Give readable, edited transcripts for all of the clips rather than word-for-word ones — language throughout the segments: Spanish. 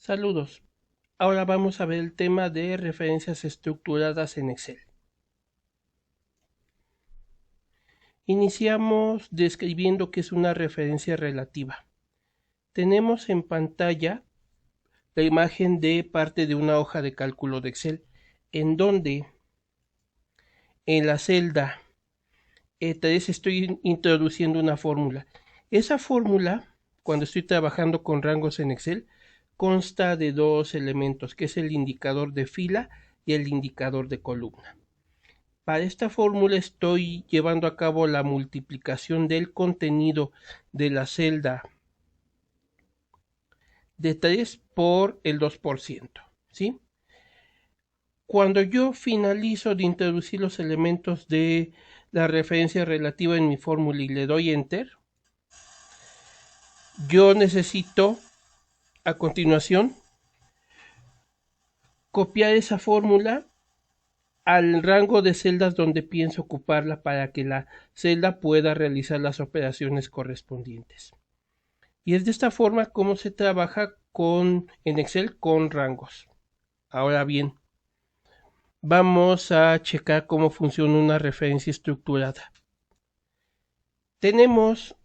Saludos. Ahora vamos a ver el tema de referencias estructuradas en Excel. Iniciamos describiendo qué es una referencia relativa. Tenemos en pantalla la imagen de parte de una hoja de cálculo de Excel, en donde en la celda E3 estoy introduciendo una fórmula. Esa fórmula, cuando estoy trabajando con rangos en Excel, consta de dos elementos, que es el indicador de fila y el indicador de columna. Para esta fórmula estoy llevando a cabo la multiplicación del contenido de la celda de 3 por el 2%, ¿sí? Cuando yo finalizo de introducir los elementos de la referencia relativa en mi fórmula y le doy Enter, yo necesito a continuación copiar esa fórmula al rango de celdas donde pienso ocuparla para que la celda pueda realizar las operaciones correspondientes. Y es de esta forma como se trabaja en Excel con rangos. Ahora bien, vamos a checar cómo funciona una referencia estructurada. Tenemos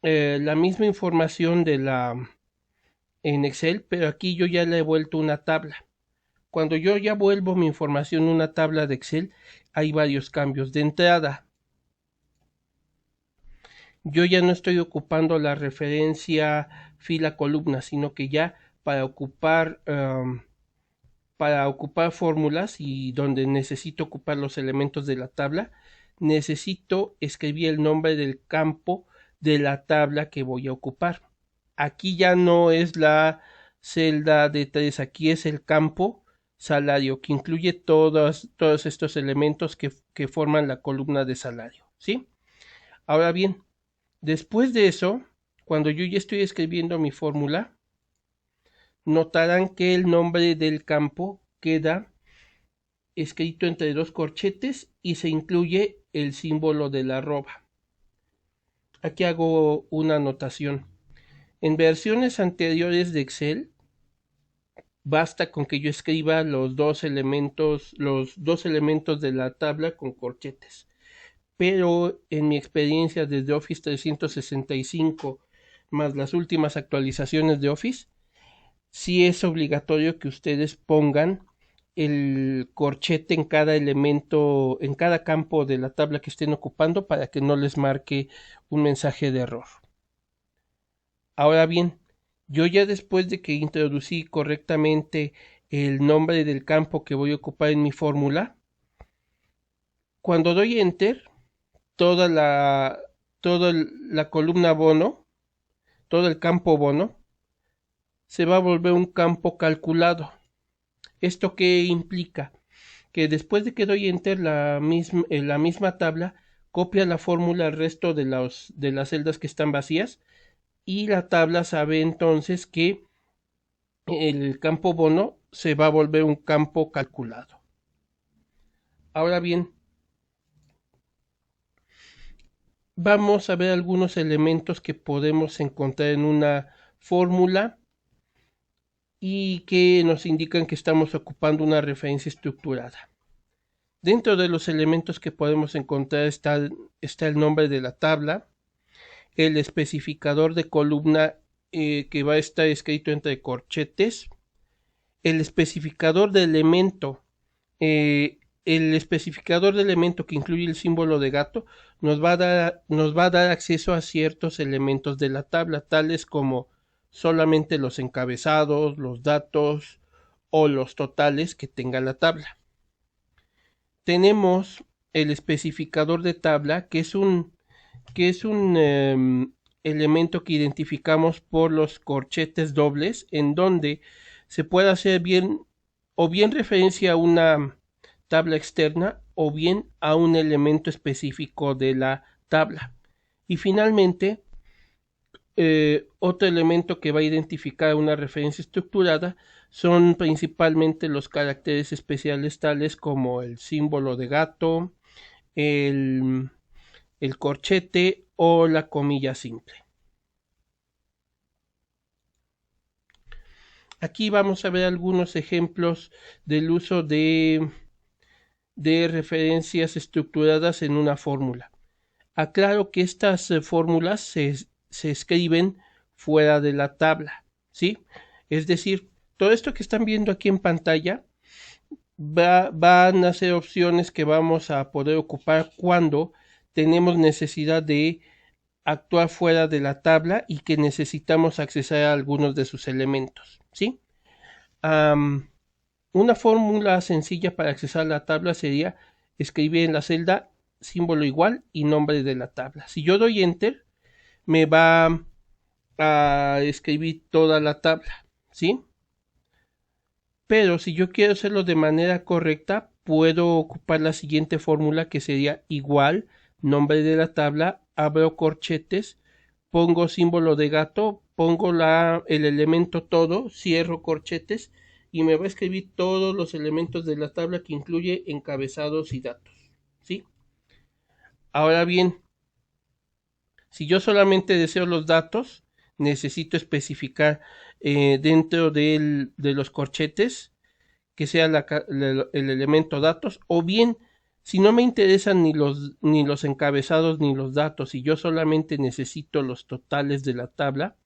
la misma información en Excel, pero aquí yo ya le he vuelto una tabla. Cuando yo ya vuelvo mi información en una tabla de Excel, hay varios cambios. De entrada, yo ya no estoy ocupando la referencia fila columna, sino que ya para ocupar fórmulas y donde necesito ocupar los elementos de la tabla, necesito escribir el nombre del campo de la tabla que voy a ocupar. Aquí ya no es la celda de 3, aquí es el campo salario, que incluye todos estos elementos que forman la columna de salario, ¿sí? Ahora bien, después de eso, cuando yo ya estoy escribiendo mi fórmula, notarán que el nombre del campo queda escrito entre dos corchetes y se incluye el símbolo de la arroba. Aquí hago una anotación. En versiones anteriores de Excel, basta con que yo escriba los dos elementos de la tabla con corchetes. Pero en mi experiencia desde Office 365 más las últimas actualizaciones de Office, sí es obligatorio que ustedes pongan el corchete en cada elemento, en cada campo de la tabla que estén ocupando para que no les marque un mensaje de error. Ahora bien, yo ya después de que introducí correctamente el nombre del campo que voy a ocupar en mi fórmula, cuando doy Enter, toda la, toda la columna bono, todo el campo bono, se va a volver un campo calculado. ¿Esto qué implica? Que después de que doy Enter, la misma tabla copia la fórmula al resto de las celdas que están vacías y la tabla sabe entonces que el campo bono se va a volver un campo calculado. Ahora bien, vamos a ver algunos elementos que podemos encontrar en una fórmula y que nos indican que estamos ocupando una referencia estructurada. Dentro de los elementos que podemos encontrar está el nombre de la tabla, el especificador de columna que va a estar escrito entre corchetes, el especificador de elemento, el especificador de elemento que incluye el símbolo de gato nos va a dar acceso a ciertos elementos de la tabla, tales como solamente los encabezados, los datos o los totales que tenga la tabla. Tenemos el especificador de tabla, que es un elemento que identificamos por los corchetes dobles, en donde se puede hacer bien referencia a una tabla externa o bien a un elemento específico de la tabla. Y finalmente, otro elemento que va a identificar una referencia estructurada son principalmente los caracteres especiales tales como el símbolo de gato, el, el corchete o la comilla simple. Aquí vamos a ver algunos ejemplos del uso de referencias estructuradas en una fórmula. Aclaro que estas fórmulas se escriben fuera de la tabla, ¿sí? Es decir, todo esto que están viendo aquí en pantalla van a ser opciones que vamos a poder ocupar cuando tenemos necesidad de actuar fuera de la tabla y que necesitamos accesar a algunos de sus elementos, ¿sí? Una fórmula sencilla para accesar a la tabla sería escribir en la celda símbolo igual y nombre de la tabla. Si yo doy enter, me va a escribir toda la tabla, ¿sí? Pero si yo quiero hacerlo de manera correcta, puedo ocupar la siguiente fórmula, que sería igual, nombre de la tabla, abro corchetes, pongo símbolo de gato, pongo el elemento todo, cierro corchetes y me va a escribir todos los elementos de la tabla, que incluye encabezados y datos, ¿sí? Ahora bien, si yo solamente deseo los datos, necesito especificar dentro de los corchetes que sea el elemento datos, o bien, si no me interesan ni los encabezados ni los datos y yo solamente necesito los totales de la tabla,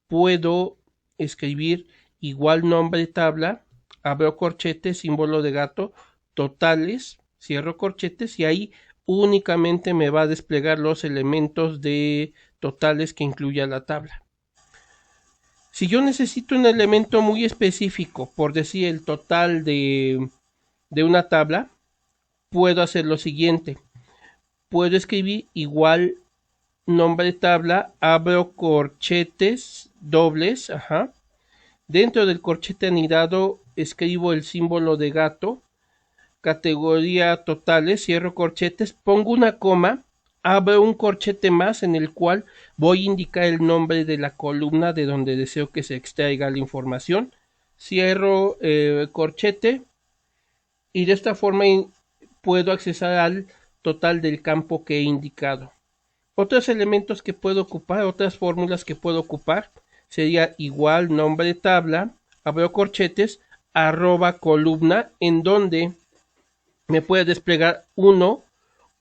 puedo escribir igual nombre tabla, abro corchetes, símbolo de gato, totales, cierro corchetes y ahí únicamente me va a desplegar los elementos de totales que incluya la tabla. Si yo necesito un elemento muy específico, por decir el total de una tabla, puedo hacer lo siguiente. Puedo escribir igual nombre tabla, abro corchetes dobles, Dentro del corchete anidado escribo el símbolo de gato, categoría totales, cierro corchetes, pongo una coma, abro un corchete más en el cual voy a indicar el nombre de la columna de donde deseo que se extraiga la información, cierro corchete y de esta forma puedo accesar al total del campo que he indicado. Otros elementos que puedo ocupar, otras fórmulas que puedo ocupar, sería igual nombre de tabla, abro corchetes, arroba columna, en donde me puede desplegar uno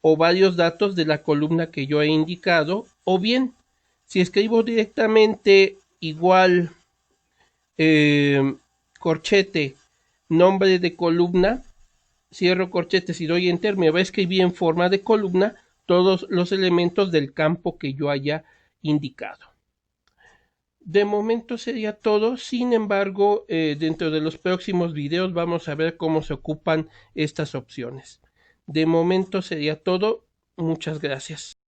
o varios datos de la columna que yo he indicado, o bien, si escribo directamente igual corchete, nombre de columna, cierro corchetes y doy enter, me va a escribir en forma de columna todos los elementos del campo que yo haya indicado. De momento sería todo, sin embargo, dentro de los próximos videos vamos a ver cómo se ocupan estas opciones. De momento sería todo, muchas gracias.